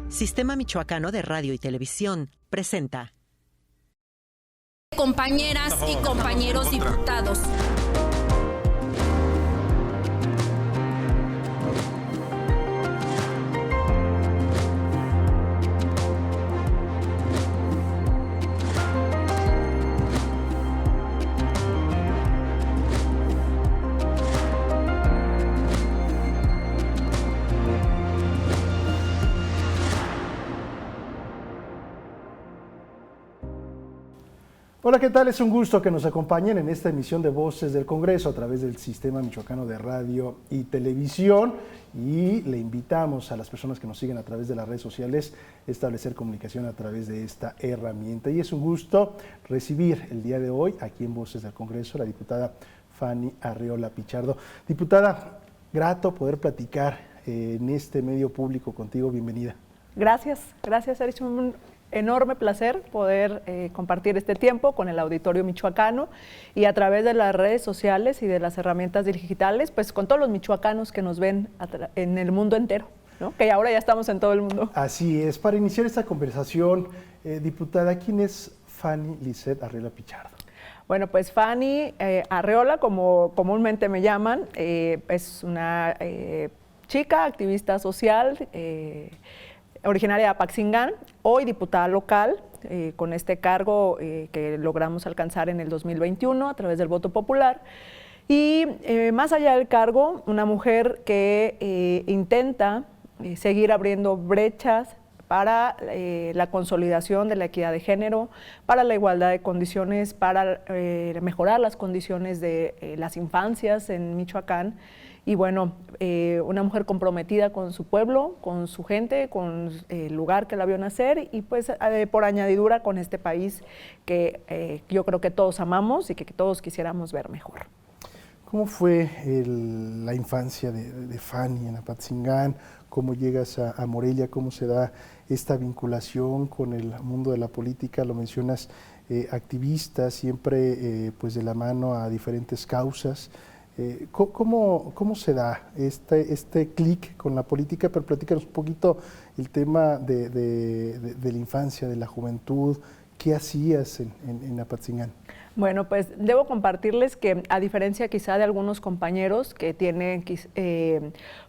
Sistema Michoacano de Radio y Televisión presenta. Compañeras y compañeros diputados. Hola, ¿qué tal? Es un gusto que nos acompañen en esta emisión de Voces del Congreso a través del Sistema Michoacano de Radio y Televisión, y le invitamos a las personas que nos siguen a través de las redes sociales a establecer comunicación a través de esta herramienta. Y es un gusto recibir el día de hoy aquí en Voces del Congreso a la diputada Fanny Arriola Pichardo. Diputada, grato poder platicar en este medio público contigo. Bienvenida. Gracias, Sergio. Un enorme placer poder compartir este tiempo con el auditorio michoacano y a través de las redes sociales y de las herramientas digitales, pues con todos los michoacanos que nos ven en el mundo entero, ¿no? Que ahora ya estamos en todo el mundo. Así es. Para iniciar esta conversación, diputada, ¿quién es Fanny Lizeth Arriola Pichardo? Bueno, pues Fanny Arriola, como comúnmente me llaman, es una chica activista social, originaria de Apaxingán, hoy diputada local, con este cargo que logramos alcanzar en el 2021 a través del voto popular. Y más allá del cargo, una mujer que intenta seguir abriendo brechas para la consolidación de la equidad de género, para la igualdad de condiciones, para mejorar las condiciones de las infancias en Michoacán. Y bueno, una mujer comprometida con su pueblo, con su gente, con el lugar que la vio nacer y pues por añadidura con este país que yo creo que todos amamos y que todos quisiéramos ver mejor. ¿Cómo fue la infancia de Fanny en Apatzingán? ¿Cómo llegas a Morelia? ¿Cómo se da esta vinculación con el mundo de la política? Lo mencionas, activista, siempre pues de la mano a diferentes causas. ¿Cómo se da este clic con la política? Pero platícanos un poquito el tema de la infancia, de la juventud. ¿Qué hacías en Apatzingán? Bueno, pues debo compartirles que a diferencia quizá de algunos compañeros que tienen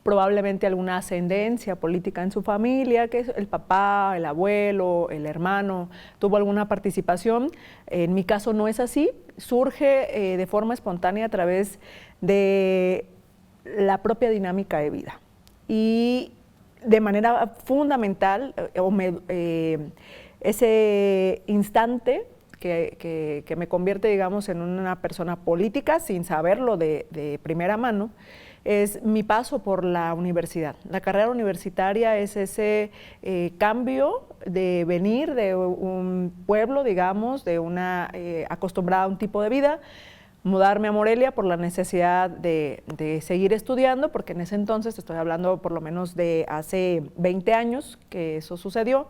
probablemente alguna ascendencia política en su familia, que es el papá, el abuelo, el hermano, tuvo alguna participación, en mi caso no es así, surge de forma espontánea a través de la propia dinámica de vida. Y de manera fundamental, ese instante que me convierte, digamos, en una persona política sin saberlo de primera mano, es mi paso por la universidad. La carrera universitaria es ese cambio de venir de un pueblo, digamos, de una acostumbrada a un tipo de vida, mudarme a Morelia por la necesidad de seguir estudiando, porque en ese entonces, estoy hablando por lo menos de hace 20 años que eso sucedió,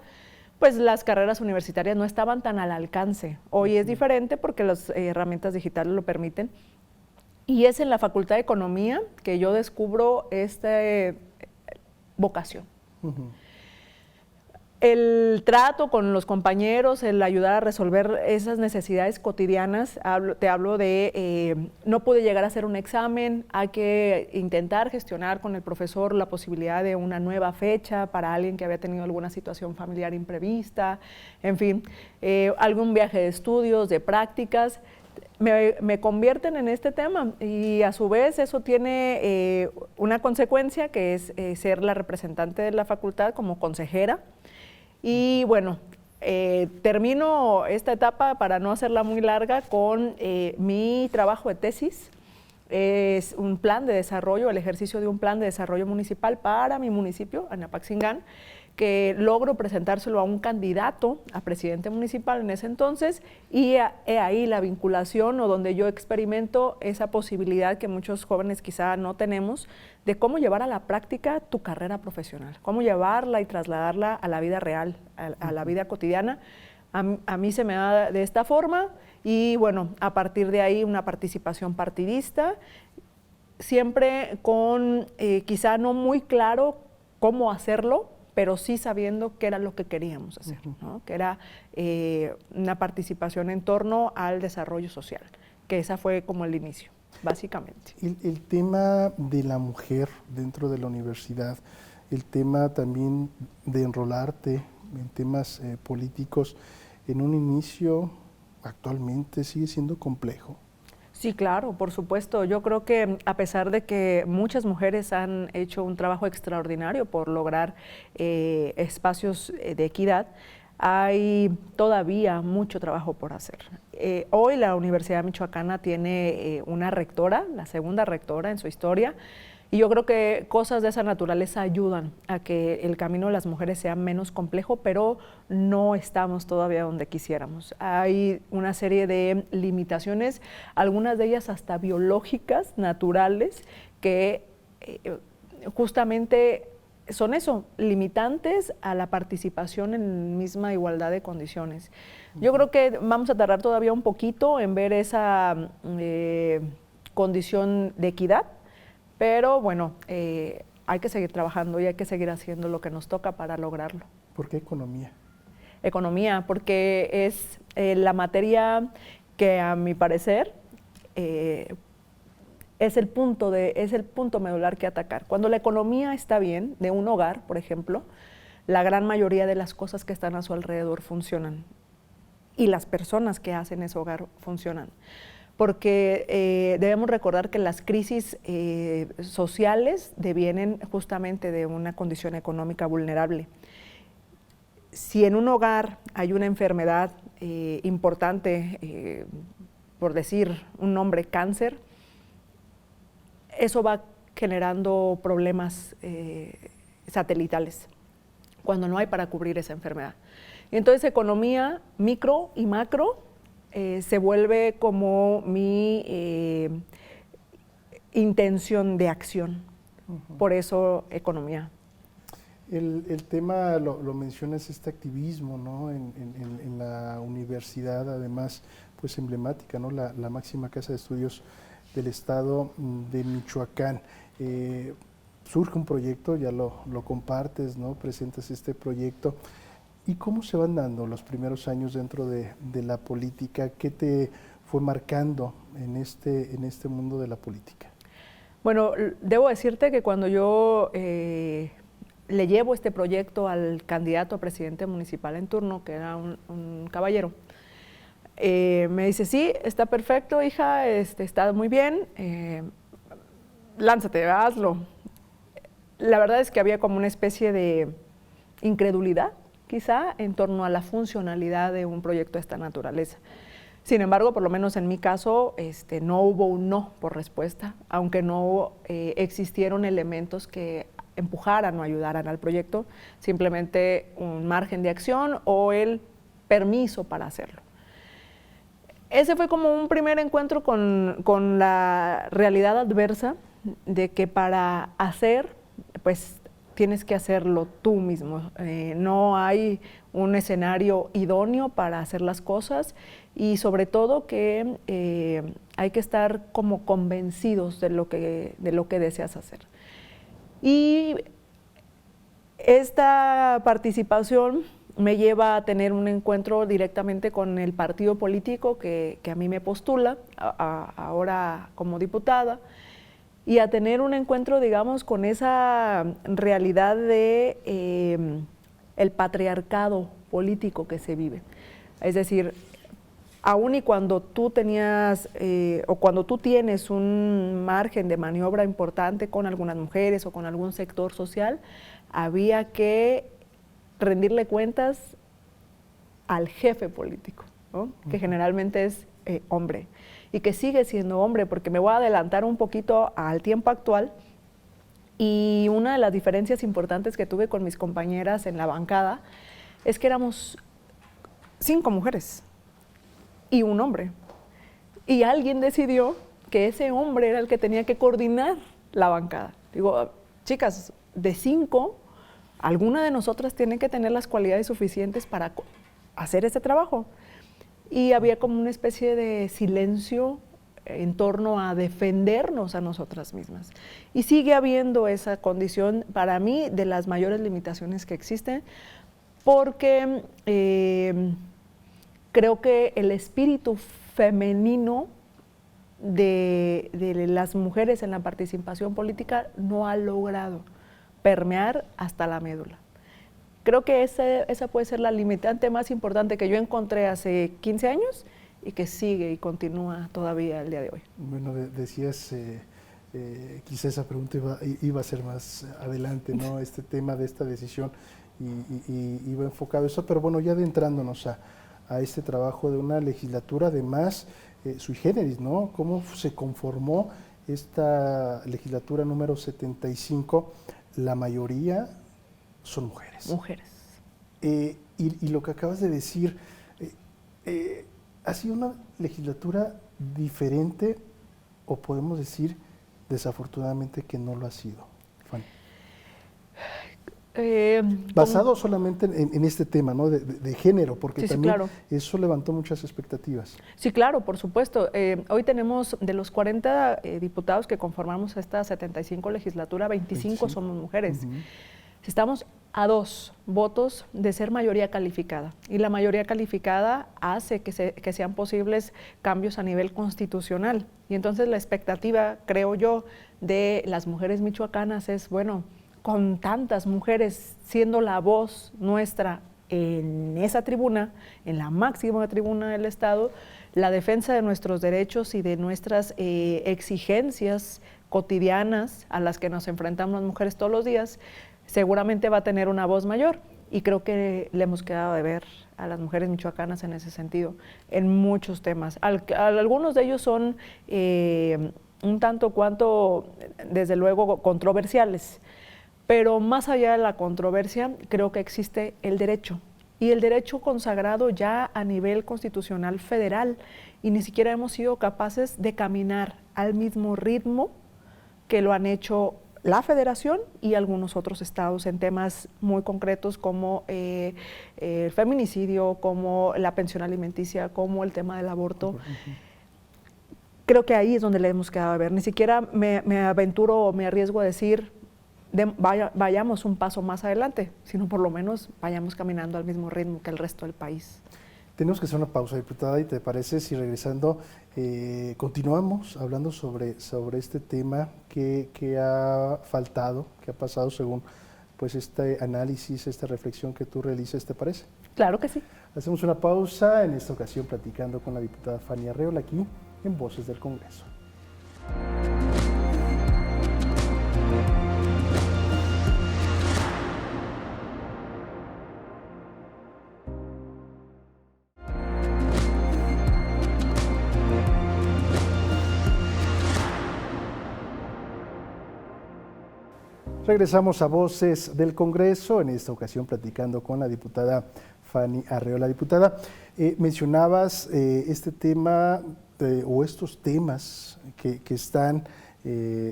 pues las carreras universitarias no estaban tan al alcance. Hoy es diferente porque las herramientas digitales lo permiten. Y es en la Facultad de Economía que yo descubro esta vocación. El trato con los compañeros, el ayudar a resolver esas necesidades cotidianas, te hablo de no pude llegar a hacer un examen, hay que intentar gestionar con el profesor la posibilidad de una nueva fecha para alguien que había tenido alguna situación familiar imprevista, en fin, algún viaje de estudios, de prácticas, me convierten en este tema y a su vez eso tiene una consecuencia que es ser la representante de la facultad como consejera. Y bueno, termino esta etapa, para no hacerla muy larga, con mi trabajo de tesis. Es un plan de desarrollo, el ejercicio de un plan de desarrollo municipal para mi municipio, Apaxingán, que logro presentárselo a un candidato a presidente municipal en ese entonces, y ahí la vinculación, o donde yo experimento esa posibilidad que muchos jóvenes quizá no tenemos, de cómo llevar a la práctica tu carrera profesional, cómo llevarla y trasladarla a la vida real, a la vida cotidiana. A mí se me da de esta forma y bueno, a partir de ahí una participación partidista siempre con quizá no muy claro cómo hacerlo, pero sí sabiendo qué era lo que queríamos hacer, ¿no? Que era una participación en torno al desarrollo social, que esa fue como el inicio, básicamente. El tema de la mujer dentro de la universidad, el tema también de enrolarte en temas políticos, en un inicio actualmente sigue siendo complejo. Sí, claro, por supuesto. Yo creo que a pesar de que muchas mujeres han hecho un trabajo extraordinario por lograr espacios de equidad, hay todavía mucho trabajo por hacer. Hoy la Universidad Michoacana tiene una rectora, la segunda rectora en su historia, y yo creo que cosas de esa naturaleza ayudan a que el camino de las mujeres sea menos complejo, pero no estamos todavía donde quisiéramos. Hay una serie de limitaciones, algunas de ellas hasta biológicas, naturales, que justamente son eso, limitantes a la participación en misma igualdad de condiciones. Yo creo que vamos a tardar todavía un poquito en ver esa condición de equidad, pero bueno, hay que seguir trabajando y hay que seguir haciendo lo que nos toca para lograrlo. ¿Por qué economía? Economía, porque es la materia que a mi parecer es el punto medular que atacar. Cuando la economía está bien, de un hogar, por ejemplo, la gran mayoría de las cosas que están a su alrededor funcionan y las personas que hacen ese hogar funcionan. Porque debemos recordar que las crisis sociales devienen justamente de una condición económica vulnerable. Si en un hogar hay una enfermedad importante, por decir un nombre, cáncer, eso va generando problemas satelitales cuando no hay para cubrir esa enfermedad. Y entonces economía micro y macro se vuelve como mi intención de acción. Por eso economía. El tema, lo mencionas, este activismo, ¿no? En la universidad, además, pues emblemática, ¿no? La máxima casa de estudios del estado de Michoacán. Surge un proyecto, ya lo compartes, ¿no? Presentas este proyecto. ¿Y cómo se van dando los primeros años dentro de la política? ¿Qué te fue marcando en este mundo de la política? Bueno, debo decirte que cuando yo le llevo este proyecto al candidato a presidente municipal en turno, que era un caballero, me dice, sí, está perfecto, hija, está muy bien, lánzate, hazlo. La verdad es que había como una especie de incredulidad, quizá, en torno a la funcionalidad de un proyecto de esta naturaleza. Sin embargo, por lo menos en mi caso, no hubo un no por respuesta, aunque no existieron elementos que empujaran o ayudaran al proyecto, simplemente un margen de acción o el permiso para hacerlo. Ese fue como un primer encuentro con la realidad adversa de que para hacer, pues tienes que hacerlo tú mismo. No hay un escenario idóneo para hacer las cosas y sobre todo que hay que estar como convencidos de lo que deseas hacer. Y esta participación me lleva a tener un encuentro directamente con el partido político que a mí me postula, ahora como diputada, y a tener un encuentro, digamos, con esa realidad de el patriarcado político que se vive. Es decir, aun y cuando tú tenías o cuando tú tienes un margen de maniobra importante con algunas mujeres o con algún sector social, había que rendirle cuentas al jefe político, ¿no? Que generalmente es hombre y que sigue siendo hombre, porque me voy a adelantar un poquito al tiempo actual. Y una de las diferencias importantes que tuve con mis compañeras en la bancada es que éramos 5 mujeres y un hombre. Y alguien decidió que ese hombre era el que tenía que coordinar la bancada. Digo, chicas, de 5, alguna de nosotras tiene que tener las cualidades suficientes para hacer ese trabajo. Y había como una especie de silencio en torno a defendernos a nosotras mismas. Y sigue habiendo esa condición, para mí, de las mayores limitaciones que existen, porque creo que el espíritu femenino de las mujeres en la participación política no ha logrado permear hasta la médula. Creo que esa puede ser la limitante más importante que yo encontré hace 15 años y que sigue y continúa todavía el día de hoy. Bueno, decías, quizá esa pregunta iba a ser más adelante, ¿no? Este tema de esta decisión y iba enfocado a eso, pero bueno, ya adentrándonos a este trabajo de una legislatura, además, sui generis, ¿no? ¿Cómo se conformó esta legislatura número 75? La mayoría son mujeres. Mujeres. Y lo que acabas de decir, ¿ha sido una legislatura diferente o podemos decir desafortunadamente que no lo ha sido, Fanny? Basado solamente en este tema, ¿no? de género, porque sí, también claro. Eso levantó muchas expectativas. Sí, claro, por supuesto. Hoy tenemos de los 40 diputados que conformamos esta 75 legislatura, 25 somos mujeres. Estamos a 2 votos de ser mayoría calificada, y la mayoría calificada hace que sean posibles cambios a nivel constitucional. Y entonces la expectativa, creo yo, de las mujeres michoacanas es, bueno, con tantas mujeres siendo la voz nuestra en esa tribuna, en la máxima tribuna del Estado, la defensa de nuestros derechos y de nuestras exigencias cotidianas a las que nos enfrentamos las mujeres todos los días, seguramente va a tener una voz mayor, y creo que le hemos quedado de ver a las mujeres michoacanas en ese sentido, en muchos temas. Algunos de ellos son un tanto cuanto, desde luego, controversiales, pero más allá de la controversia, creo que existe el derecho, y el derecho consagrado ya a nivel constitucional federal, y ni siquiera hemos sido capaces de caminar al mismo ritmo que lo han hecho la Federación y algunos otros estados en temas muy concretos como el feminicidio, como la pensión alimenticia, como el tema del aborto. Creo que ahí es donde le hemos quedado a ver. Ni siquiera me aventuro o me arriesgo a decir vayamos un paso más adelante, sino por lo menos vayamos caminando al mismo ritmo que el resto del país. Tenemos que hacer una pausa, diputada, y ¿te parece si regresando continuamos hablando sobre este tema que ha faltado, que ha pasado según pues este análisis, esta reflexión que tú realizas, ¿te parece? Claro que sí. Hacemos una pausa, en esta ocasión platicando con la diputada Fanny Arreola aquí en Voces del Congreso. Regresamos a Voces del Congreso, en esta ocasión platicando con la diputada Fanny Arreola. Diputada, mencionabas este tema o estos temas que están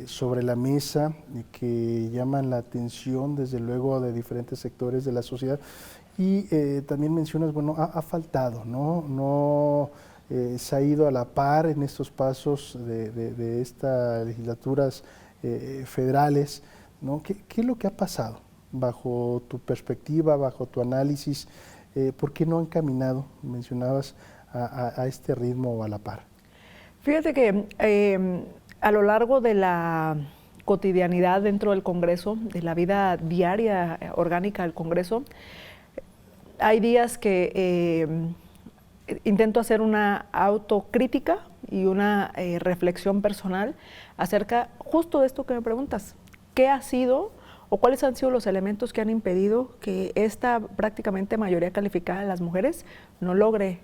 sobre la mesa y que llaman la atención desde luego de diferentes sectores de la sociedad, y también mencionas, bueno, ha faltado, no se ha ido a la par en estos pasos de estas legislaturas federales, ¿no? ¿Qué es lo que ha pasado bajo tu perspectiva, bajo tu análisis? ¿Por qué no han caminado, mencionabas, a este ritmo o a la par? Fíjate que a lo largo de la cotidianidad dentro del Congreso, de la vida diaria orgánica del Congreso, hay días que intento hacer una autocrítica y una reflexión personal acerca justo de esto que me preguntas. ¿Qué ha sido o cuáles han sido los elementos que han impedido que esta prácticamente mayoría calificada de las mujeres no logre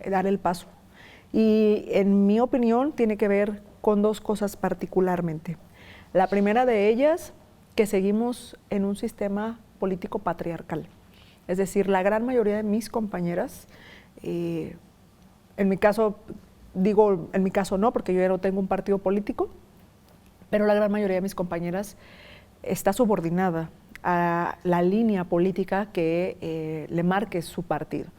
dar el paso? Y en mi opinión tiene que ver con 2 cosas particularmente. La primera de ellas, que seguimos en un sistema político patriarcal. Es decir, la gran mayoría de mis compañeras, en mi caso, digo en mi caso no, porque yo ya no tengo un partido político, pero la gran mayoría de mis compañeras está subordinada a la línea política que le marque su partido.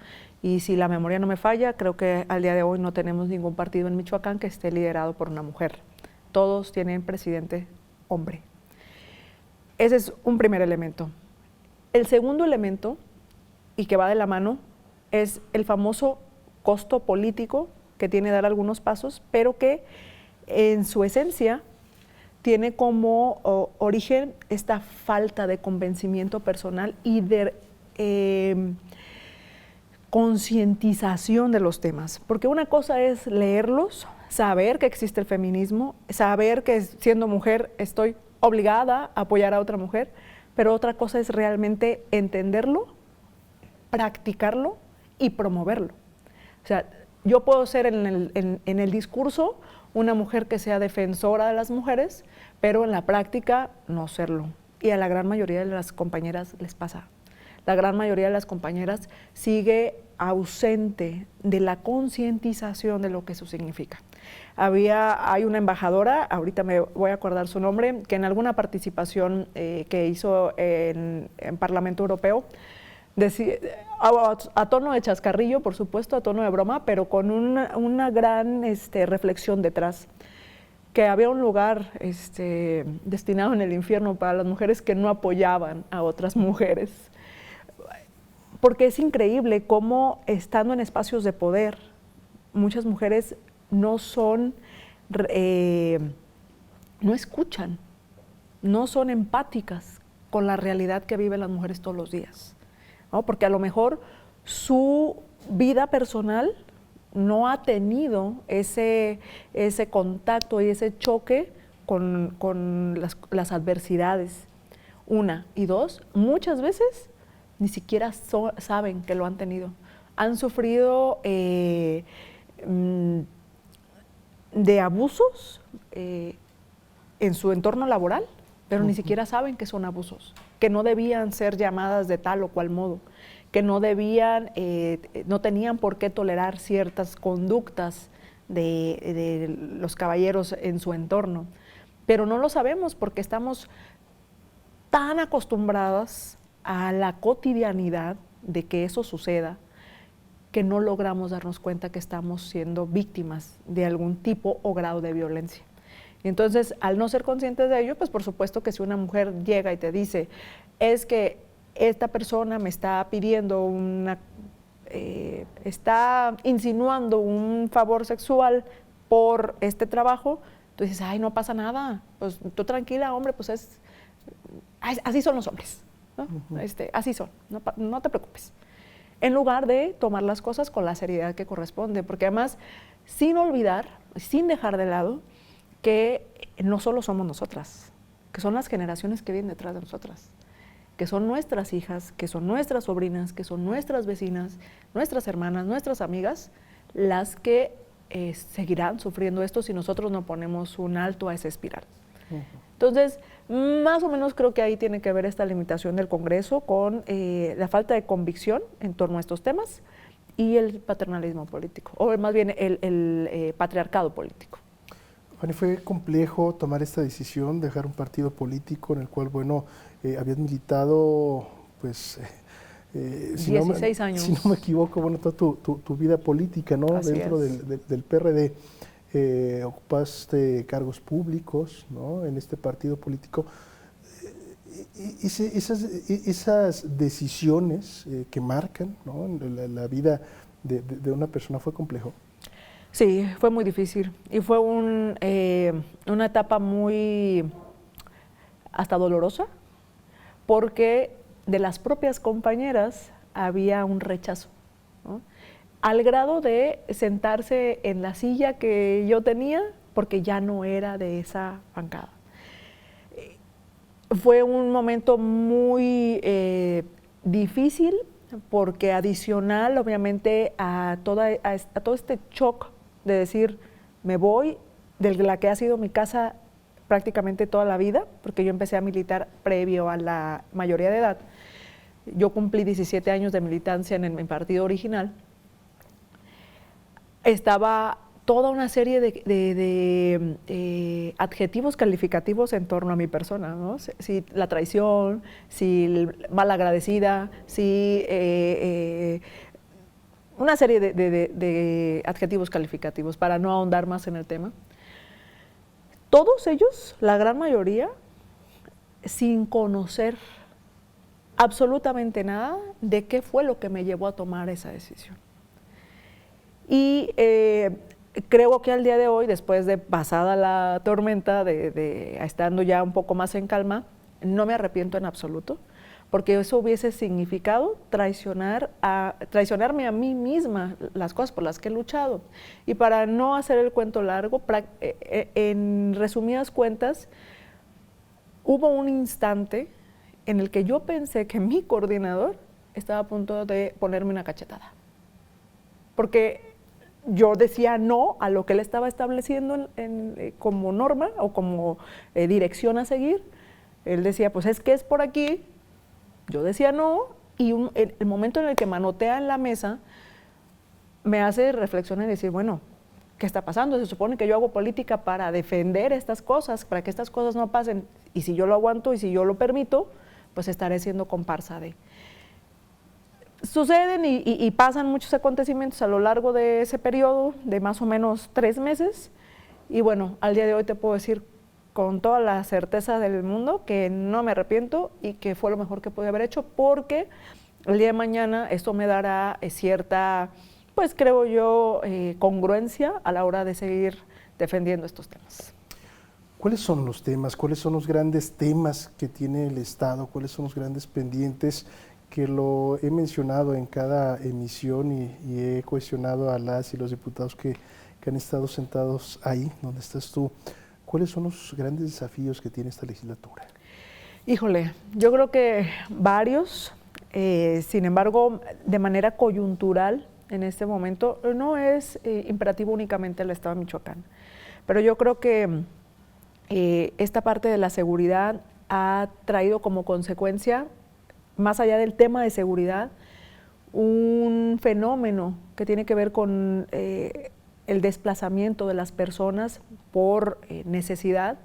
Y si la memoria no me falla, creo que al día de hoy no tenemos ningún partido en Michoacán que esté liderado por una mujer. Todos tienen presidente hombre. Ese es un primer elemento. El segundo elemento, y que va de la mano, es el famoso costo político que tiene dar algunos pasos, pero que en su esencia tiene como origen esta falta de convencimiento personal y de concientización de los temas. Porque una cosa es leerlos, saber que existe el feminismo, saber que siendo mujer estoy obligada a apoyar a otra mujer, pero otra cosa es realmente entenderlo, practicarlo y promoverlo. O sea, yo puedo ser en el discurso una mujer que sea defensora de las mujeres, pero en la práctica no serlo. Y a la gran mayoría de las compañeras les pasa. La gran mayoría de las compañeras sigue ausente de la concientización de lo que eso significa. Hay una embajadora, ahorita me voy a acordar su nombre, que en alguna participación que hizo en Parlamento Europeo, a tono de chascarrillo, por supuesto, a tono de broma, pero con una gran reflexión detrás, que había un lugar destinado en el infierno para las mujeres que no apoyaban a otras mujeres. Porque es increíble cómo, estando en espacios de poder, muchas mujeres no escuchan, no son empáticas con la realidad que viven las mujeres todos los días, ¿no? Porque a lo mejor su vida personal no ha tenido ese contacto y ese choque con las adversidades, una. Y dos, muchas veces ni siquiera saben que lo han tenido. Han sufrido de abusos en su entorno laboral, pero ni siquiera saben que son abusos, que no debían ser llamadas de tal o cual modo, que no tenían por qué tolerar ciertas conductas de los caballeros en su entorno. Pero no lo sabemos porque estamos tan acostumbradas a la cotidianidad de que eso suceda, que no logramos darnos cuenta que estamos siendo víctimas de algún tipo o grado de violencia. Y entonces, al no ser conscientes de ello, pues por supuesto que si una mujer llega y te dice, es que esta persona me está pidiendo está insinuando un favor sexual por este trabajo, tú dices, ay, no pasa nada, pues tú tranquila, hombre, pues así son los hombres, ¿no? Así son, no te preocupes. En lugar de tomar las cosas con la seriedad que corresponde, porque además, sin olvidar, sin dejar de lado, que no solo somos nosotras, que son las generaciones que vienen detrás de nosotras, que son nuestras hijas, que son nuestras sobrinas, que son nuestras vecinas, nuestras hermanas, nuestras amigas, las que seguirán sufriendo esto si nosotros no ponemos un alto a esa espiral. Entonces, más o menos creo que ahí tiene que ver esta limitación del Congreso con la falta de convicción en torno a estos temas y el paternalismo político, o más bien el patriarcado político. Fanny, fue complejo tomar esta decisión, dejar un partido político en el cual, bueno, habías militado, pues, 16 años. Si no me equivoco, bueno, toda tu vida política, ¿no? Así dentro es. del PRD. Ocupaste cargos públicos, ¿no? En este partido político. Esas decisiones que marcan, ¿no? la vida de una persona, ¿fue complejo? Sí, fue muy difícil y fue una etapa muy hasta dolorosa, porque de las propias compañeras había un rechazo, ¿no? Al grado de sentarse en la silla que yo tenía porque ya no era de esa bancada. Fue un momento muy difícil porque adicional, obviamente, a todo este shock de decir, me voy de la que ha sido mi casa prácticamente toda la vida, porque yo empecé a militar previo a la mayoría de edad. Yo cumplí 17 años de militancia en mi partido original. Estaba toda una serie de adjetivos calificativos en torno a mi persona, ¿no? Si la traición, si malagradecida, si una serie de adjetivos calificativos para no ahondar más en el tema. Todos ellos, la gran mayoría, sin conocer absolutamente nada de qué fue lo que me llevó a tomar esa decisión. Y creo que al día de hoy, después de pasada la tormenta, estando ya un poco más en calma, no me arrepiento en absoluto, porque eso hubiese significado traicionarme a mí misma, las cosas por las que he luchado. Y para no hacer el cuento largo, en resumidas cuentas, hubo un instante en el que yo pensé que mi coordinador estaba a punto de ponerme una cachetada. Porque yo decía no a lo que él estaba estableciendo como norma o como dirección a seguir. Él decía, pues es que es por aquí. Yo decía no, y el momento en el que manotea en la mesa me hace reflexionar y decir, bueno, ¿qué está pasando? Se supone que yo hago política para defender estas cosas, para que estas cosas no pasen, y si yo lo aguanto y si yo lo permito, pues estaré siendo comparsa de... Suceden y pasan muchos acontecimientos a lo largo de ese periodo, de más o menos 3 meses, y bueno, al día de hoy te puedo decir con toda la certeza del mundo que no me arrepiento y que fue lo mejor que pude haber hecho, porque el día de mañana esto me dará cierta, pues creo yo, congruencia a la hora de seguir defendiendo estos temas. ¿Cuáles son los temas? ¿Cuáles son los grandes temas que tiene el Estado? ¿Cuáles son los grandes pendientes? Que lo he mencionado en cada emisión y he cuestionado a las y los diputados que han estado sentados ahí, donde estás tú. ¿Cuáles son los grandes desafíos que tiene esta legislatura? Híjole, yo creo que varios, sin embargo, de manera coyuntural en este momento, no es imperativo únicamente el Estado de Michoacán, pero yo creo que esta parte de la seguridad ha traído como consecuencia, más allá del tema de seguridad, un fenómeno que tiene que ver con el desplazamiento de las personas por necesidad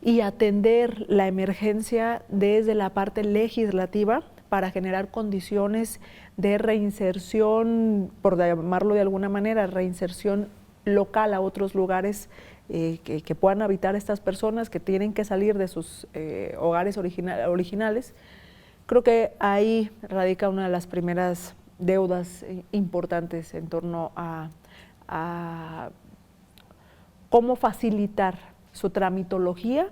y atender la emergencia desde la parte legislativa para generar condiciones de reinserción, por llamarlo de alguna manera, reinserción local a otros lugares que puedan habitar estas personas que tienen que salir de sus hogares originales. Creo que ahí radica una de las primeras deudas importantes en torno a cómo facilitar su tramitología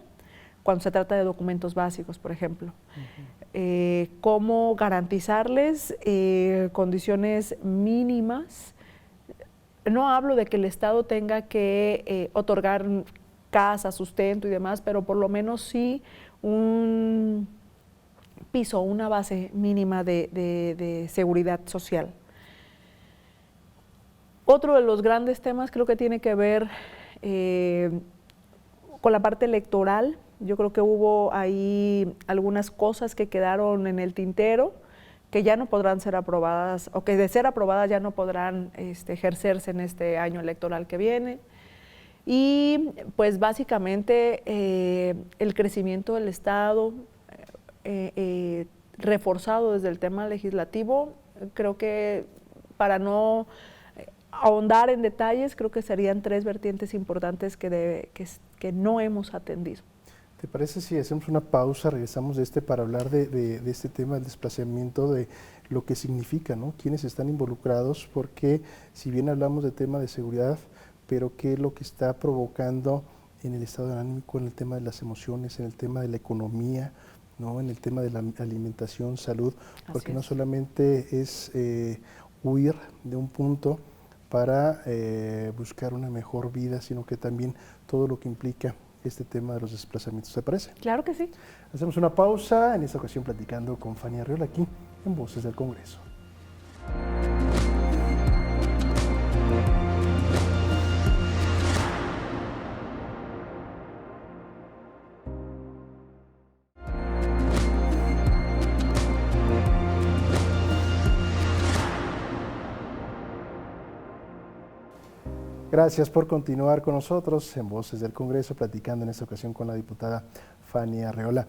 cuando se trata de documentos básicos, por ejemplo. Cómo garantizarles condiciones mínimas. No hablo de que el Estado tenga que otorgar casa, sustento y demás, pero por lo menos sí un piso, una base mínima de seguridad social. Otro de los grandes temas creo que tiene que ver con la parte electoral. Yo creo que hubo ahí algunas cosas que quedaron en el tintero, que ya no podrán ser aprobadas, o que de ser aprobadas ya no podrán ejercerse en este año electoral que viene. Y pues básicamente el crecimiento del Estado, reforzado desde el tema legislativo, creo que para no ahondar en detalles, creo que serían 3 vertientes importantes que no hemos atendido. ¿Te parece si hacemos una pausa, regresamos de para hablar de este tema del desplazamiento, de lo que significa, ¿no? Quiénes están involucrados, porque si bien hablamos de tema de seguridad, pero qué es lo que está provocando en el estado anímico, en el tema de las emociones, en el tema de la economía, ¿no? En el tema de la alimentación, salud, porque no solamente es huir de un punto para buscar una mejor vida, sino que también todo lo que implica este tema de los desplazamientos. ¿Te parece? Claro que sí. Hacemos una pausa, en esta ocasión platicando con Fanny Arriola aquí en Voces del Congreso. Gracias por continuar con nosotros en Voces del Congreso, platicando en esta ocasión con la diputada Fanny Arreola.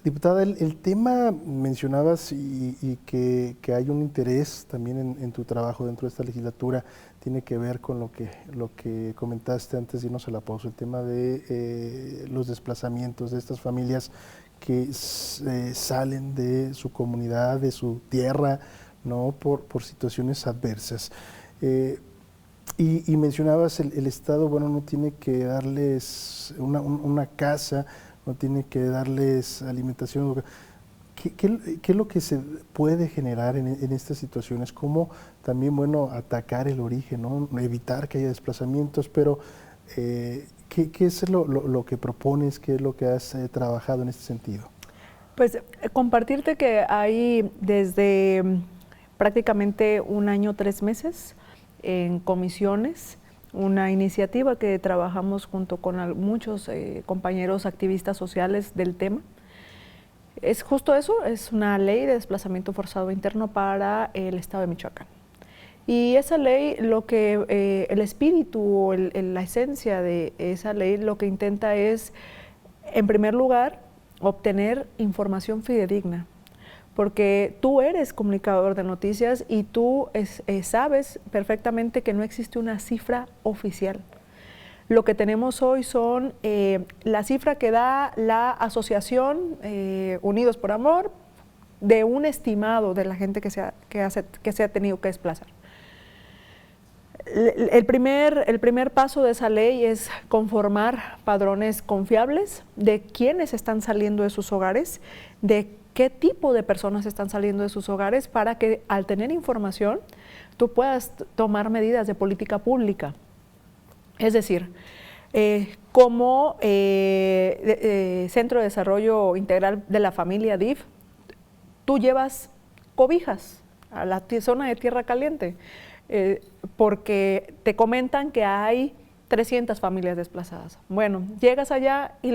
Diputada, el tema mencionabas y que hay un interés también en tu trabajo dentro de esta legislatura, tiene que ver con lo que comentaste antes de irnos a la pausa, el tema de los desplazamientos de estas familias que salen de su comunidad, de su tierra, ¿no? por situaciones adversas. Y mencionabas el Estado, bueno, no tiene que darles una casa, no tiene que darles alimentación. ¿Qué es lo que se puede generar en estas situaciones? ¿Cómo también, bueno, atacar el origen, ¿no? Evitar que haya desplazamientos, pero ¿qué es lo que propones? ¿Qué es lo que has trabajado en este sentido? Pues compartirte que hay desde prácticamente 1 año, 3 meses, en comisiones, una iniciativa que trabajamos junto con muchos compañeros activistas sociales del tema. Es justo eso, es una ley de desplazamiento forzado interno para el Estado de Michoacán. Y esa ley, el espíritu o la esencia de esa ley, lo que intenta es, en primer lugar, obtener información fidedigna. Porque tú eres comunicador de noticias y tú sabes perfectamente que no existe una cifra oficial. Lo que tenemos hoy son la cifra que da la asociación Unidos por Amor de un estimado de la gente que se ha tenido que desplazar. El primer paso de esa ley es conformar padrones confiables de quiénes están saliendo de sus hogares, de qué tipo de personas están saliendo de sus hogares, para que al tener información tú puedas tomar medidas de política pública. Es decir, como Centro de Desarrollo Integral de la Familia DIF, tú llevas cobijas a la zona de Tierra Caliente, porque te comentan que hay 300 familias desplazadas. Bueno, llegas allá y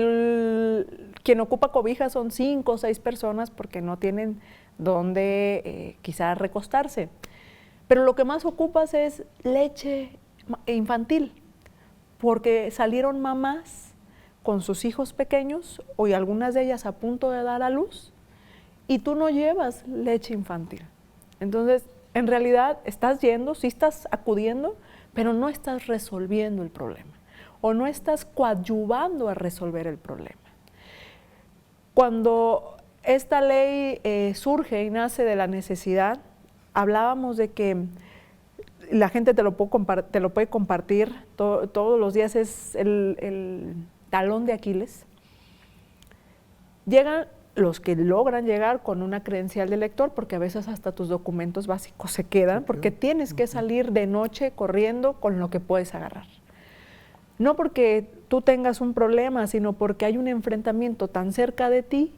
quien ocupa cobijas son 5 o 6 personas porque no tienen dónde quizás recostarse. Pero lo que más ocupas es leche infantil, porque salieron mamás con sus hijos pequeños, y algunas de ellas a punto de dar a luz, y tú no llevas leche infantil. Entonces, en realidad estás yendo, sí estás acudiendo, pero no estás resolviendo el problema, o no estás coadyuvando a resolver el problema. Cuando esta ley surge y nace de la necesidad, hablábamos de que la gente te lo puede compartir, todos los días es el talón de Aquiles. Llegan los que logran llegar con una credencial de lector, porque a veces hasta tus documentos básicos se quedan, porque tienes que salir de noche corriendo con lo que puedes agarrar. No porque tú tengas un problema, sino porque hay un enfrentamiento tan cerca de ti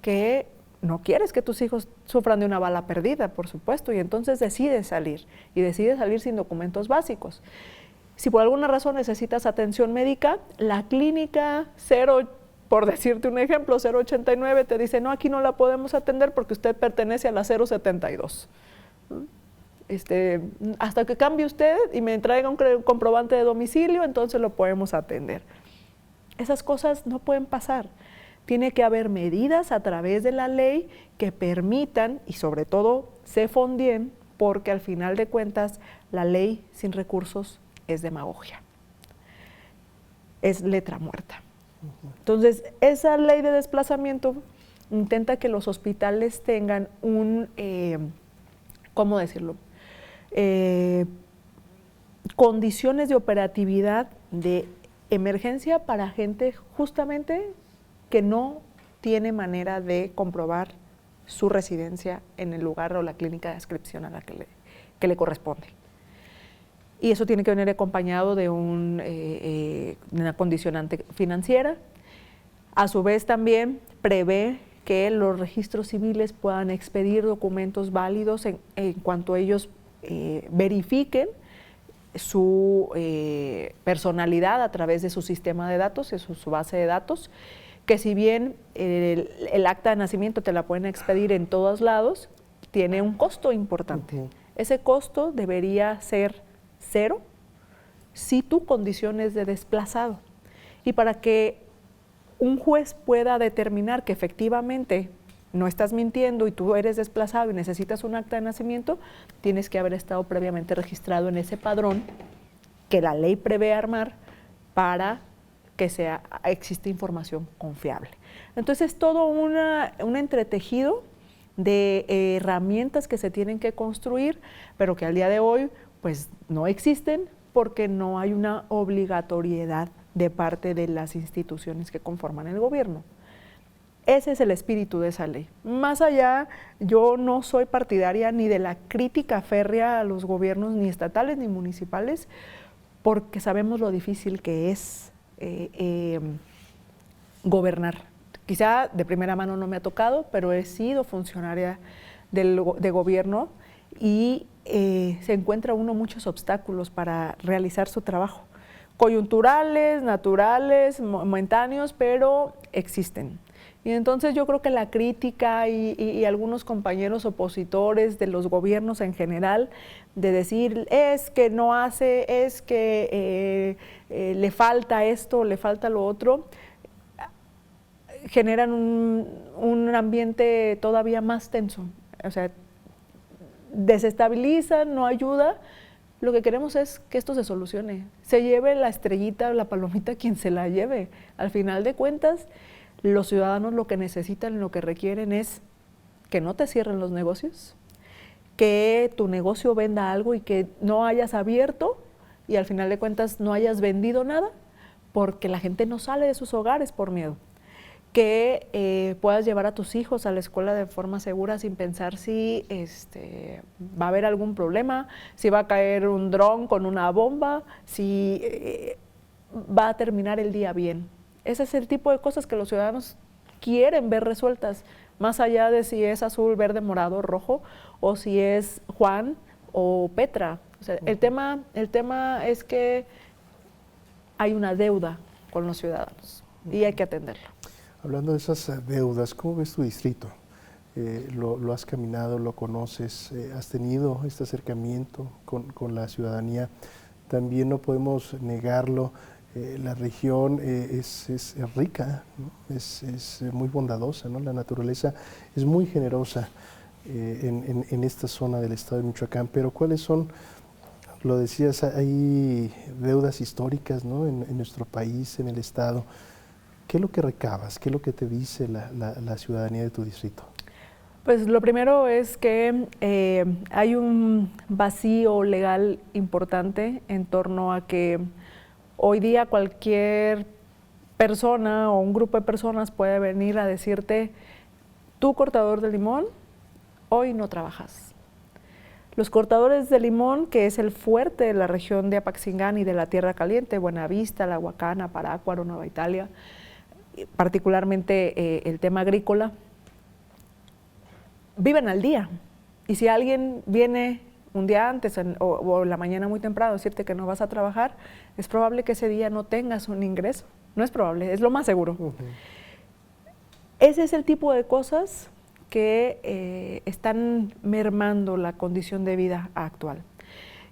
que no quieres que tus hijos sufran de una bala perdida, por supuesto, y entonces decides salir sin documentos básicos. Si por alguna razón necesitas atención médica, la clínica 0, por decirte un ejemplo, 089 te dice, no, aquí no la podemos atender porque usted pertenece a la 072. Hasta que cambie usted y me traiga un comprobante de domicilio, entonces lo podemos atender. Esas cosas no pueden pasar. Tiene que haber medidas a través de la ley que permitan y sobre todo se fondien, porque al final de cuentas la ley sin recursos es demagogia, es letra muerta. Entonces, esa ley de desplazamiento intenta que los hospitales tengan ¿cómo decirlo? Condiciones de operatividad de emergencia para gente justamente que no tiene manera de comprobar su residencia en el lugar o la clínica de adscripción a la que le corresponde. Y eso tiene que venir acompañado de una condicionante financiera. A su vez también prevé que los registros civiles puedan expedir documentos válidos en cuanto ellos verifiquen su personalidad a través de su sistema de datos, su base de datos, que si bien el acta de nacimiento te la pueden expedir en todos lados, tiene un costo importante. Ese costo debería ser 0 si tu condición es de desplazado. Y para que un juez pueda determinar que efectivamente no estás mintiendo y tú eres desplazado y necesitas un acta de nacimiento, tienes que haber estado previamente registrado en ese padrón que la ley prevé armar para que exista información confiable. Entonces es todo un entretejido de herramientas que se tienen que construir, pero que al día de hoy pues no existen porque no hay una obligatoriedad de parte de las instituciones que conforman el gobierno. Ese es el espíritu de esa ley. Más allá, yo no soy partidaria ni de la crítica férrea a los gobiernos ni estatales ni municipales, porque sabemos lo difícil que es gobernar. Quizá de primera mano no me ha tocado, pero he sido funcionaria de gobierno y se encuentra uno muchos obstáculos para realizar su trabajo. Coyunturales, naturales, momentáneos, pero existen. Y entonces yo creo que la crítica y algunos compañeros opositores de los gobiernos en general, de decir es que no hace, es que le falta esto, le falta lo otro, generan un ambiente todavía más tenso. O sea, desestabilizan, no ayuda. Lo que queremos es que esto se solucione. Se lleve la estrellita, la palomita, quien se la lleve. Al final de cuentas, los ciudadanos lo que necesitan, lo que requieren es que no te cierren los negocios, que tu negocio venda algo y que no hayas abierto y al final de cuentas no hayas vendido nada, porque la gente no sale de sus hogares por miedo. Que puedas llevar a tus hijos a la escuela de forma segura sin pensar si va a haber algún problema, si va a caer un dron con una bomba, si va a terminar el día bien. Ese es el tipo de cosas que los ciudadanos quieren ver resueltas, más allá de si es azul, verde, morado, rojo, o si es Juan o Petra. O sea, el tema es que hay una deuda con los ciudadanos y hay que atenderlo. Hablando de esas deudas, ¿cómo ves tu distrito? Lo has caminado, lo conoces, has tenido este acercamiento con la ciudadanía. También no podemos negarlo, la región es rica, ¿no? Es muy bondadosa, ¿no? La naturaleza es muy generosa en esta zona del estado de Michoacán, pero ¿cuáles son? Lo decías, hay deudas históricas, ¿no? en nuestro país, en el estado. ¿Qué es lo que recabas? ¿Qué es lo que te dice la ciudadanía de tu distrito? Pues lo primero es que hay un vacío legal importante en torno a que hoy día cualquier persona o un grupo de personas puede venir a decirte, tú cortador de limón, hoy no trabajas. Los cortadores de limón, que es el fuerte de la región de Apaxingán y de la Tierra Caliente, Buenavista, La Huacana, Parácuaro, Nueva Italia, particularmente el tema agrícola, viven al día. Y si alguien viene un día antes o la mañana muy temprano a decirte que no vas a trabajar, es probable que ese día no tengas un ingreso. No es probable, es lo más seguro. Ese es el tipo de cosas que están mermando la condición de vida actual.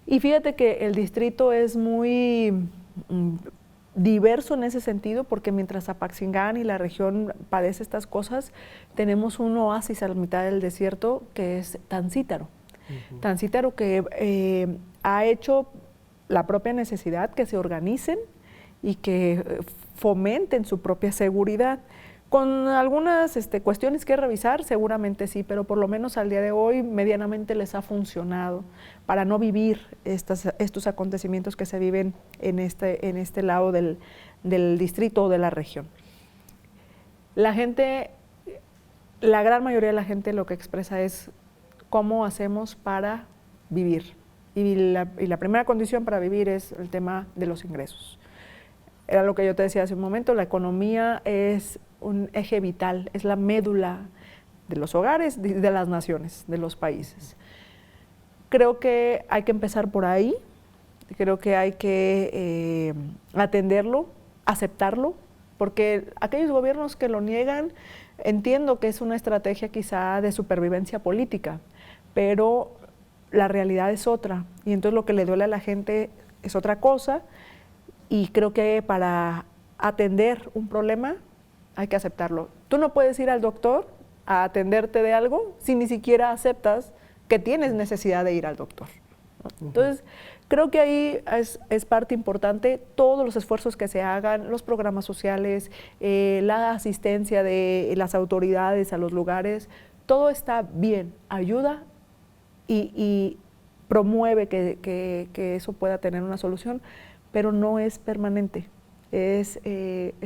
Y fíjate que el distrito es muy diverso en ese sentido, porque mientras Apaxingán y la región padece estas cosas, tenemos un oasis a la mitad del desierto que es Tancítaro. Tancítaro que ha hecho la propia necesidad que se organicen y que fomenten su propia seguridad. Con algunas cuestiones que revisar, seguramente sí, pero por lo menos al día de hoy medianamente les ha funcionado para no vivir estos acontecimientos que se viven en este lado del distrito o de la región. La gente, la gran mayoría de la gente lo que expresa es cómo hacemos para vivir. Y la primera condición para vivir es el tema de los ingresos. Era lo que yo te decía hace un momento, la economía es un eje vital, es la médula de los hogares, de las naciones, de los países. Creo que hay que empezar por ahí, creo que hay que atenderlo, aceptarlo, porque aquellos gobiernos que lo niegan, entiendo que es una estrategia quizá de supervivencia política, pero la realidad es otra, y entonces lo que le duele a la gente es otra cosa, y creo que para atender un problema hay que aceptarlo. Tú no puedes ir al doctor a atenderte de algo si ni siquiera aceptas que tienes necesidad de ir al doctor, ¿no? Entonces, creo que ahí es parte importante todos los esfuerzos que se hagan, los programas sociales, la asistencia de las autoridades a los lugares, todo está bien, ayuda y promueve que eso pueda tener una solución, pero no es permanente, es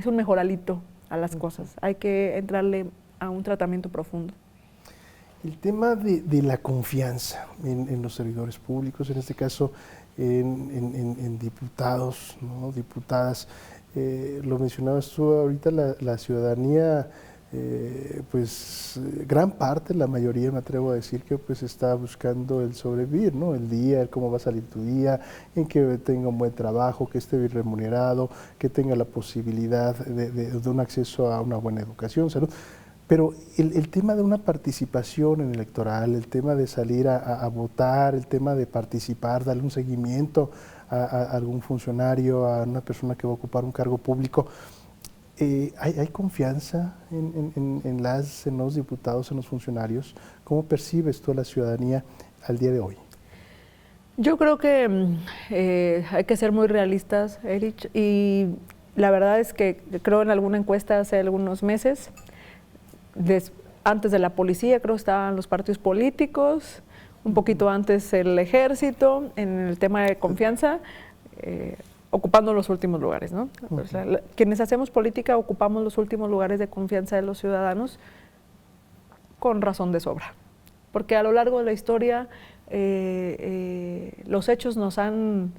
un mejoralito a las cosas, hay que entrarle a un tratamiento profundo. El tema de la confianza en los servidores públicos, en este caso en diputados, ¿no? Diputadas, lo mencionabas tú ahorita, la ciudadanía, pues gran parte, la mayoría me atrevo a decir que pues está buscando el sobrevivir, ¿no? El día, cómo va a salir tu día, en que tenga un buen trabajo, que esté bien remunerado, que tenga la posibilidad de un acceso a una buena educación, salud. Pero el tema de una participación en electoral, el tema de salir a votar, el tema de participar, darle un seguimiento a algún funcionario, a una persona que va a ocupar un cargo público, ¿hay confianza en los diputados, en los funcionarios? ¿Cómo percibes tú a la ciudadanía al día de hoy? Yo creo que hay que ser muy realistas, Erich, y la verdad es que creo en alguna encuesta hace algunos meses, antes de la policía creo estaban los partidos políticos, un poquito antes el ejército, en el tema de confianza, ocupando los últimos lugares, ¿no? O sea, quienes hacemos política ocupamos los últimos lugares de confianza de los ciudadanos con razón de sobra, porque a lo largo de la historia los hechos nos han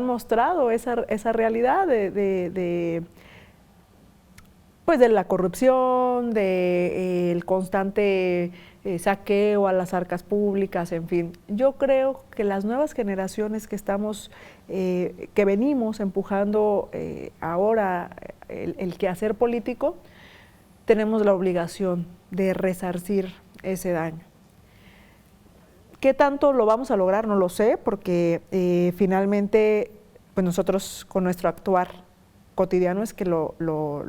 mostrado esa realidad pues de la corrupción, del constante saqueo a las arcas públicas, en fin. Yo creo que las nuevas generaciones que venimos empujando ahora el quehacer político, tenemos la obligación de resarcir ese daño. ¿Qué tanto lo vamos a lograr? No lo sé, porque finalmente pues nosotros con nuestro actuar cotidiano es que lo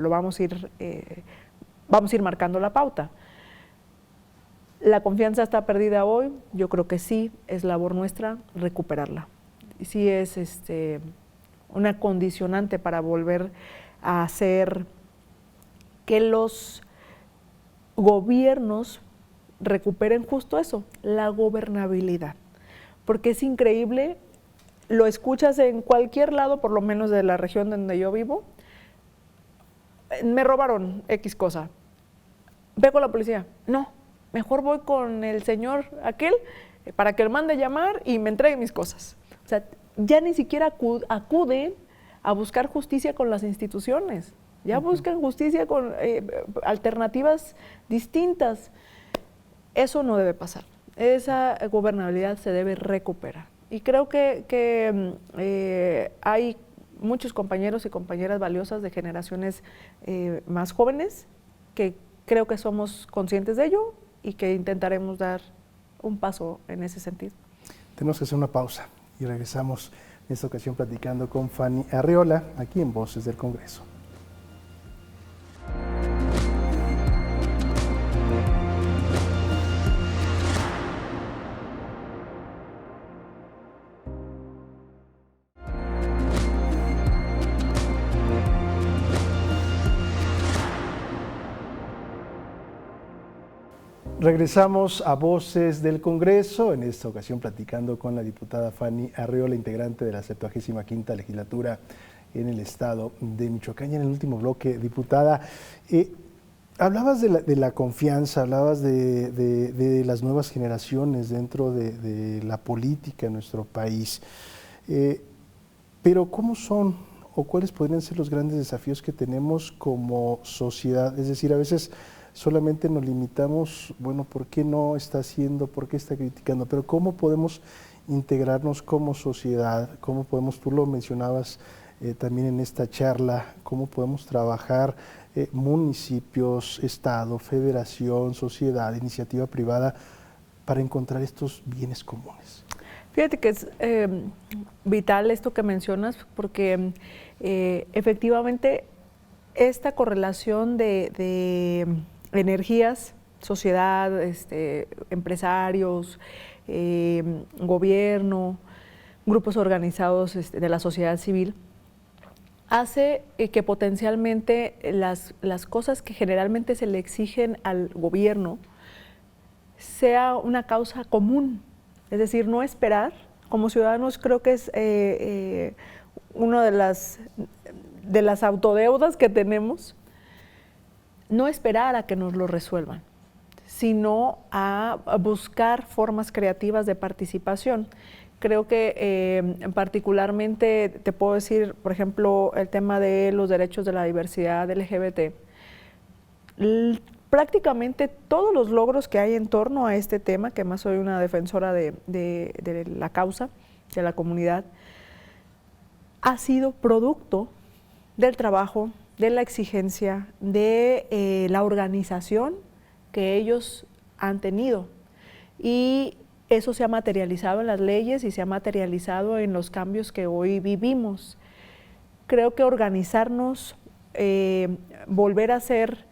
vamos a ir marcando la pauta. ¿La confianza está perdida hoy? Yo creo que sí, es labor nuestra recuperarla. Y sí es una condicionante para volver a hacer que los gobiernos recuperen justo eso, la gobernabilidad. Porque es increíble, lo escuchas en cualquier lado, por lo menos de la región donde yo vivo, me robaron X cosa, ve con la policía, no, mejor voy con el señor aquel para que él mande llamar y me entregue mis cosas. O sea, ya ni siquiera acuden a buscar justicia con las instituciones, ya buscan justicia con alternativas distintas. Eso no debe pasar, esa gobernabilidad se debe recuperar. Y creo que hay muchos compañeros y compañeras valiosas de generaciones más jóvenes que creo que somos conscientes de ello y que intentaremos dar un paso en ese sentido. Tenemos que hacer una pausa y regresamos en esta ocasión platicando con Fanny Arreola, aquí en Voces del Congreso. Regresamos a Voces del Congreso, en esta ocasión platicando con la diputada Fanny Arreola, integrante de la 75ª legislatura en el estado de Michoacán. Y en el último bloque, diputada, hablabas de la confianza, hablabas de las nuevas generaciones dentro de la política en nuestro país, pero ¿cómo son o cuáles podrían ser los grandes desafíos que tenemos como sociedad? Es decir, a veces solamente nos limitamos, bueno, ¿por qué no está haciendo? ¿Por qué está criticando? Pero ¿cómo podemos integrarnos como sociedad? ¿Cómo podemos, tú lo mencionabas también en esta charla, cómo podemos trabajar municipios, Estado, federación, sociedad, iniciativa privada, para encontrar estos bienes comunes? Fíjate que es vital esto que mencionas, porque efectivamente esta correlación de energías, sociedad, empresarios, gobierno, grupos organizados de la sociedad civil, hace que potencialmente las cosas que generalmente se le exigen al gobierno sea una causa común. Es decir, no esperar. Como ciudadanos creo que es una de las autodeudas que tenemos, no esperar a que nos lo resuelvan, sino a buscar formas creativas de participación. Creo que particularmente te puedo decir, por ejemplo, el tema de los derechos de la diversidad LGBT. Prácticamente todos los logros que hay en torno a este tema, que además soy una defensora de la causa, de la comunidad, ha sido producto del trabajo, de la exigencia, de la organización que ellos han tenido. Y eso se ha materializado en las leyes y se ha materializado en los cambios que hoy vivimos. Creo que organizarnos, volver a ser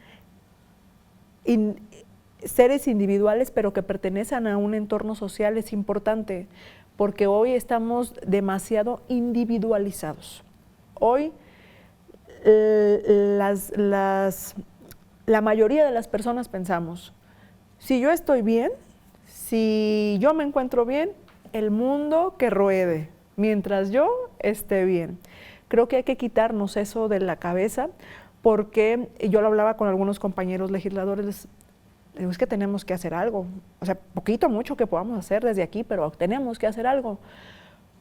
seres individuales, pero que pertenecen a un entorno social es importante, porque hoy estamos demasiado individualizados. Hoy la mayoría de las personas pensamos, si yo estoy bien, si yo me encuentro bien, el mundo que ruede, mientras yo esté bien. Creo que hay que quitarnos eso de la cabeza, porque yo lo hablaba con algunos compañeros legisladores, digo, es que tenemos que hacer algo, o sea, poquito, mucho que podamos hacer desde aquí, pero tenemos que hacer algo,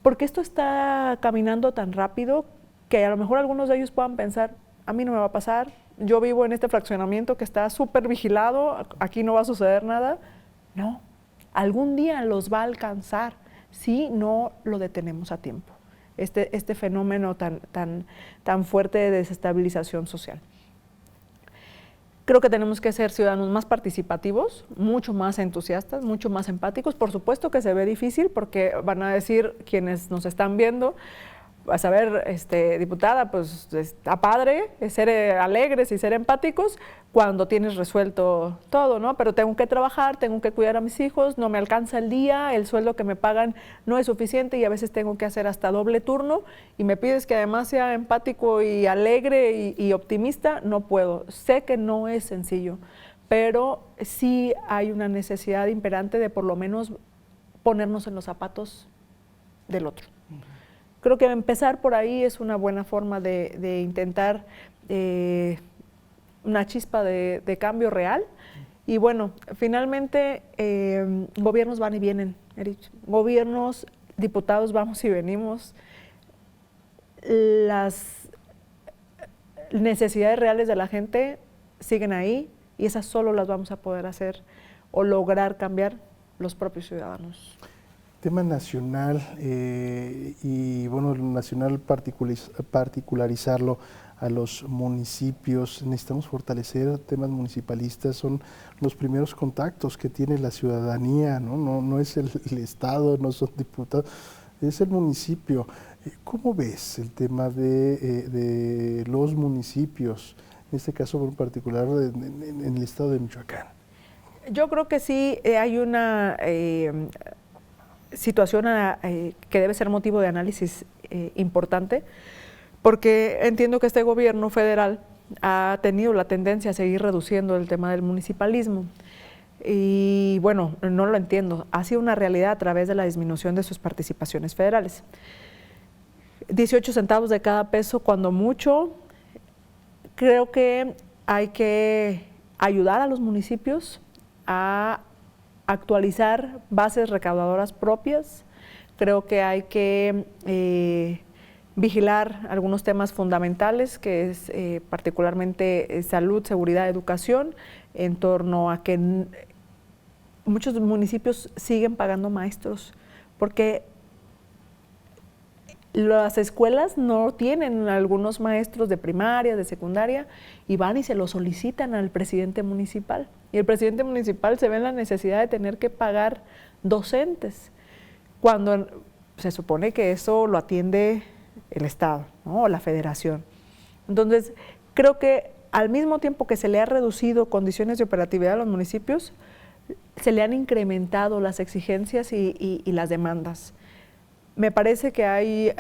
porque esto está caminando tan rápido que a lo mejor algunos de ellos puedan pensar, a mí no me va a pasar, yo vivo en este fraccionamiento que está súper vigilado, aquí no va a suceder nada. No, algún día los va a alcanzar si no lo detenemos a tiempo. Este fenómeno tan fuerte de desestabilización social. Creo que tenemos que ser ciudadanos más participativos, mucho más entusiastas, mucho más empáticos. Por supuesto que se ve difícil porque van a decir quienes nos están viendo, vas a ver, diputada, pues está padre ser alegres y ser empáticos cuando tienes resuelto todo, ¿no? Pero tengo que trabajar, tengo que cuidar a mis hijos, no me alcanza el día, el sueldo que me pagan no es suficiente y a veces tengo que hacer hasta doble turno y me pides que además sea empático y alegre y optimista, no puedo. Sé que no es sencillo, pero sí hay una necesidad imperante de por lo menos ponernos en los zapatos del otro. Creo que empezar por ahí es una buena forma de intentar una chispa de cambio real. Y bueno, finalmente gobiernos van y vienen, Erich. Gobiernos, diputados vamos y venimos. Las necesidades reales de la gente siguen ahí y esas solo las vamos a poder hacer o lograr cambiar los propios ciudadanos. Tema nacional y bueno, el nacional particularizarlo a los municipios, necesitamos fortalecer temas municipalistas, son los primeros contactos que tiene la ciudadanía, no es el Estado, no son diputados, es el municipio. ¿Cómo ves el tema de los municipios, en este caso en particular en el estado de Michoacán? Yo creo que sí hay una situación que debe ser motivo de análisis importante, porque entiendo que este gobierno federal ha tenido la tendencia a seguir reduciendo el tema del municipalismo. Y bueno, no lo entiendo, ha sido una realidad a través de la disminución de sus participaciones federales. 18 centavos de cada peso, cuando mucho. Creo que hay que ayudar a los municipios a actualizar bases recaudadoras propias. Creo que hay que vigilar algunos temas fundamentales, que es particularmente salud, seguridad, educación, en torno a que muchos municipios siguen pagando maestros, porque las escuelas no tienen algunos maestros de primaria, de secundaria, y van y se lo solicitan al presidente municipal. Y el presidente municipal se ve en la necesidad de tener que pagar docentes. cuando se supone que eso lo atiende el Estado, ¿no? O la Federación. Entonces, creo que al mismo tiempo que se le ha reducido condiciones de operatividad a los municipios, se le han incrementado las exigencias y las demandas. Me parece que hay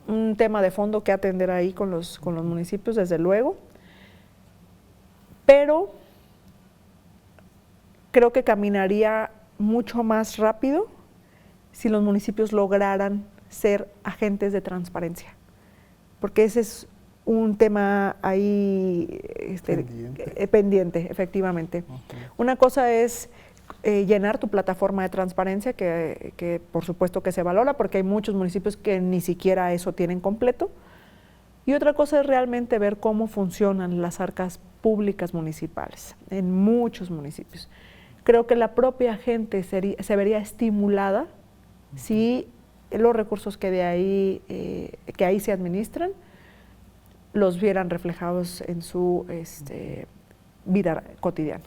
un tema de fondo que atender ahí con los municipios, desde luego, pero creo que caminaría mucho más rápido si los municipios lograran ser agentes de transparencia, porque ese es un tema ahí pendiente, efectivamente. Una cosa es llenar tu plataforma de transparencia, que por supuesto que se valora, porque hay muchos municipios que ni siquiera eso tienen completo, y otra cosa es realmente ver cómo funcionan las arcas públicas municipales en muchos municipios. Creo que la propia gente se vería estimulada si los recursos que ahí se administran los vieran reflejados en su vida cotidiana.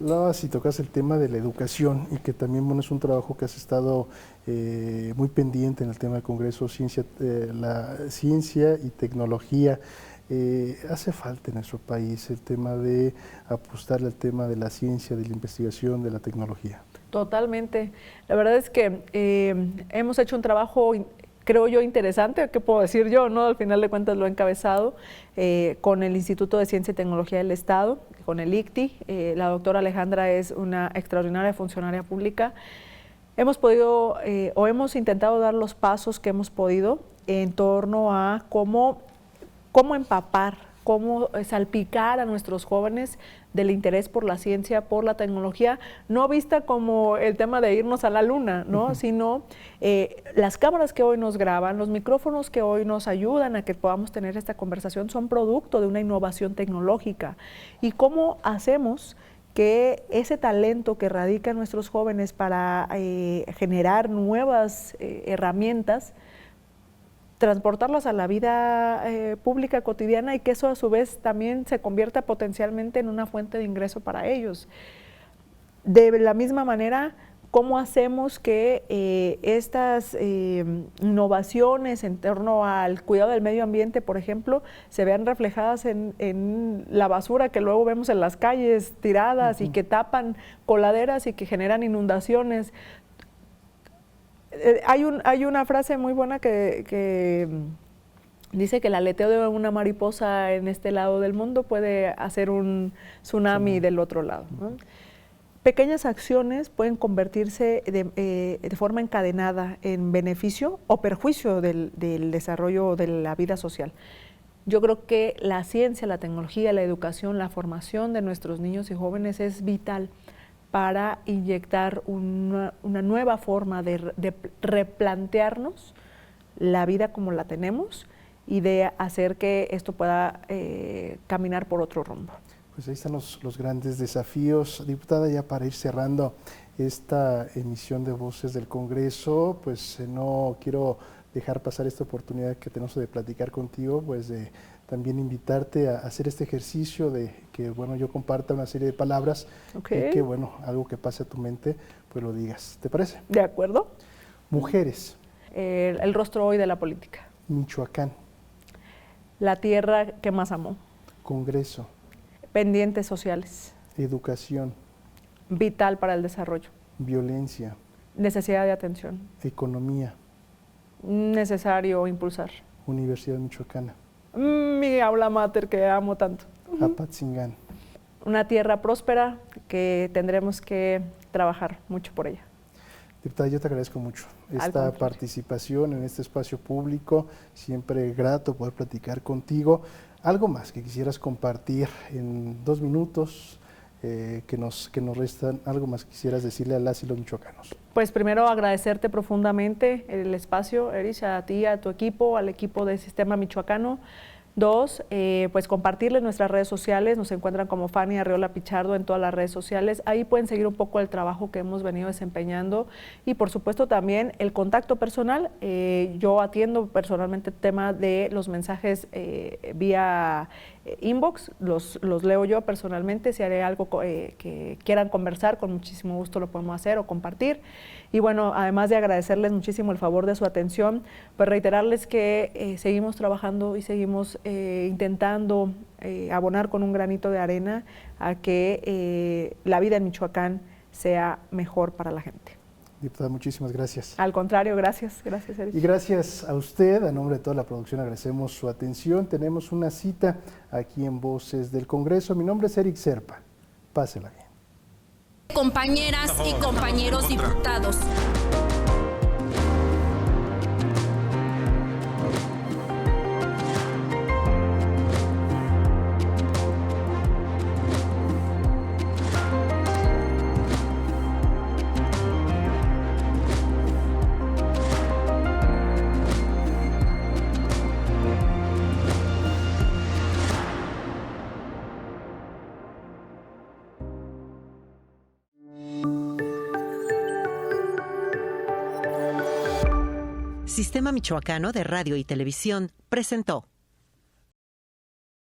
Hablabas y tocas el tema de la educación, y que también, bueno, es un trabajo que has estado muy pendiente en el tema del Congreso, la ciencia y tecnología. Hace falta en nuestro país el tema de apostarle al tema de la ciencia, de la investigación, de la tecnología. Totalmente. La verdad es que hemos hecho un trabajo, creo yo, interesante, ¿qué puedo decir yo? ¿No? Al final de cuentas lo he encabezado con el Instituto de Ciencia y Tecnología del Estado, con el ICTI. La doctora Alejandra es una extraordinaria funcionaria pública. Hemos podido o hemos intentado dar los pasos que hemos podido en torno a cómo empapar, cómo salpicar a nuestros jóvenes del interés por la ciencia, por la tecnología, no vista como el tema de irnos a la luna, ¿no? Sino las cámaras que hoy nos graban, los micrófonos que hoy nos ayudan a que podamos tener esta conversación son producto de una innovación tecnológica. Y cómo hacemos que ese talento que radica en nuestros jóvenes para generar nuevas herramientas, transportarlas a la vida pública cotidiana, y que eso a su vez también se convierta potencialmente en una fuente de ingreso para ellos. De la misma manera, ¿cómo hacemos que estas innovaciones en torno al cuidado del medio ambiente, por ejemplo, se vean reflejadas en la basura que luego vemos en las calles tiradas y que tapan coladeras y que generan inundaciones? Hay una frase muy buena que dice que el aleteo de una mariposa en este lado del mundo puede hacer un tsunami del otro lado, ¿no? Pequeñas acciones pueden convertirse de forma encadenada en beneficio o perjuicio del desarrollo de la vida social. Yo creo que la ciencia, la tecnología, la educación, la formación de nuestros niños y jóvenes es vital para inyectar una nueva forma de replantearnos la vida como la tenemos y de hacer que esto pueda caminar por otro rumbo. Pues ahí están los grandes desafíos. Diputada, ya para ir cerrando esta emisión de Voces del Congreso, pues no quiero dejar pasar esta oportunidad que tenemos de platicar contigo, pues de también invitarte a hacer este ejercicio de que, bueno, yo comparta una serie de palabras y que, bueno, algo que pase a tu mente, pues lo digas. ¿Te parece? De acuerdo. Mujeres. El rostro hoy de la política. Michoacán. La tierra que más amó. Congreso. Pendientes sociales. Educación. Vital para el desarrollo. Violencia. Necesidad de atención. Economía. Necesario impulsar. Universidad Michoacana. Mi aula mater que amo tanto. Apatzingán. Una tierra próspera que tendremos que trabajar mucho por ella. Diputada, yo te agradezco mucho esta participación en este espacio público. Siempre grato poder platicar contigo. ¿Algo más que quisieras compartir en 2 minutos que nos restan? ¿Algo más que quisieras decirle a las y los michoacanos? Pues primero agradecerte profundamente el espacio, Erich, a ti, a tu equipo, al equipo del Sistema Michoacano. 2, pues compartirles nuestras redes sociales, nos encuentran como Fanny Arreola Pichardo en todas las redes sociales, ahí pueden seguir un poco el trabajo que hemos venido desempeñando y por supuesto también el contacto personal. Yo atiendo personalmente el tema de los mensajes vía inbox, los leo yo personalmente, si haré algo que quieran conversar, con muchísimo gusto lo podemos hacer o compartir. Y bueno, además de agradecerles muchísimo el favor de su atención, pues reiterarles que seguimos trabajando y seguimos intentando abonar con un granito de arena a que la vida en Michoacán sea mejor para la gente. Diputada, muchísimas gracias. Al contrario, gracias, Eric. Y gracias a usted, a nombre de toda la producción, agradecemos su atención. Tenemos una cita aquí en Voces del Congreso. Mi nombre es Eric Serpa. Pásela bien. Compañeras y compañeros diputados. Sistema Michoacano de Radio y Televisión presentó